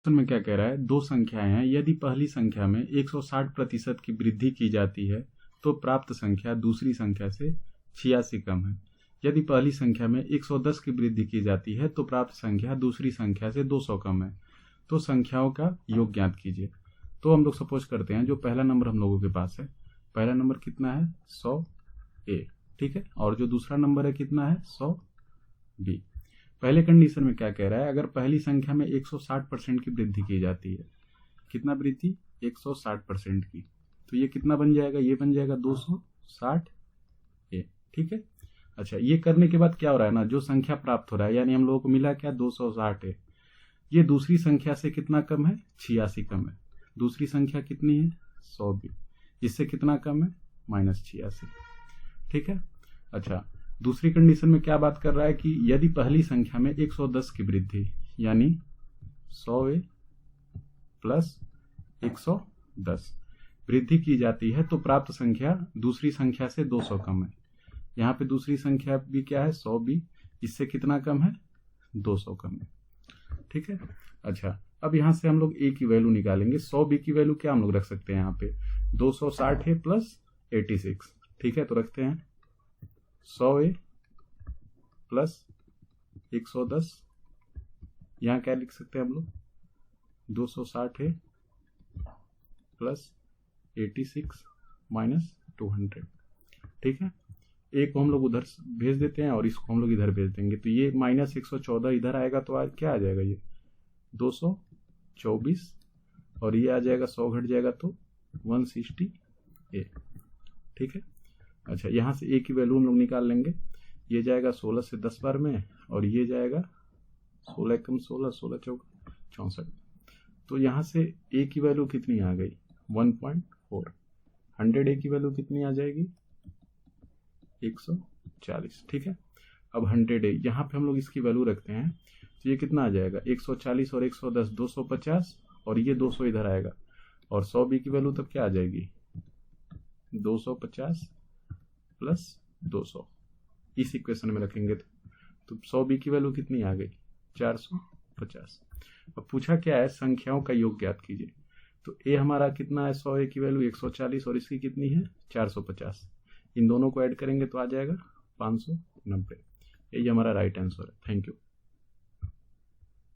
में क्या कह रहा है, दो संख्याएं हैं, यदि पहली संख्या में 160% की वृद्धि की जाती है तो प्राप्त संख्या दूसरी संख्या से 86 कम है। यदि पहली संख्या में 110 की वृद्धि की जाती है तो प्राप्त संख्या दूसरी संख्या से 200 कम है। तो संख्याओं का योग ज्ञात कीजिए। तो हम लोग सपोज करते हैं जो पहला नंबर हम लोगों के पास है, पहला नंबर कितना है 100A, ठीक है, और जो दूसरा नंबर है कितना है 100B। पहले कंडीशन में क्या कह रहा है, अगर पहली संख्या में 160% की वृद्धि की जाती है, कितना वृद्धि 160% की, तो ये कितना बन जाएगा, ये बन जाएगा 260A, ठीक है। अच्छा, ये करने के बाद क्या हो रहा है ना, जो संख्या प्राप्त हो रहा है यानी हम लोगों को मिला क्या 260 है, ये दूसरी संख्या से कितना कम है 86 कम है। दूसरी संख्या कितनी है 100B, इससे कितना कम है -86, ठीक है। अच्छा, दूसरी कंडीशन में क्या बात कर रहा है कि यदि पहली संख्या में 110 की वृद्धि यानी 100A प्लस 110 वृद्धि की जाती है तो प्राप्त संख्या दूसरी संख्या से 200 कम है। यहाँ पे दूसरी संख्या भी क्या है 100B, इससे कितना कम है 200 कम है, ठीक है। अच्छा, अब यहाँ से हम लोग A की वैल्यू निकालेंगे। 100B की वैल्यू क्या हम लोग रख सकते हैं, यहाँ पे 260 है प्लस 86, ठीक है। तो रखते हैं 100A प्लस 110, यहाँ क्या लिख सकते हैं हम लोग 260 है प्लस 86 माइनस 200, ठीक है। एक को हम लोग उधर भेज देते हैं और इसको हम लोग इधर भेज देंगे, तो ये -114 इधर आएगा तो आज क्या आ जाएगा, ये 224, और ये आ जाएगा 100 घट जाएगा तो 160A, ठीक है। अच्छा, यहाँ से A की वैल्यू हम लोग निकाल लेंगे, ये जाएगा 16 से 10 बार में, और ये जाएगा 16 कम 16, 16 चौका 64। तो यहाँ से A की वैल्यू कितनी आ गई 1.4। 100A की वैल्यू कितनी आ जाएगी 140, ठीक है। अब 100A यहाँ पे हम लोग इसकी वैल्यू रखते हैं तो ये कितना आ जाएगा 140 और 110 250, और ये 200 इधर आएगा, और 100B की वैल्यू तब क्या आ जाएगी 250 प्लस 200, इस इक्वेशन में रखेंगे तो 100B की वैल्यू कितनी आ गई 450। अब पूछा क्या है, संख्याओं का योग ज्ञात कीजिए। तो A हमारा कितना है 100A की वैल्यू 140 और इसकी कितनी है 450, इन दोनों को ऐड करेंगे तो आ जाएगा 590। यही हमारा राइट आंसर है। Thank you.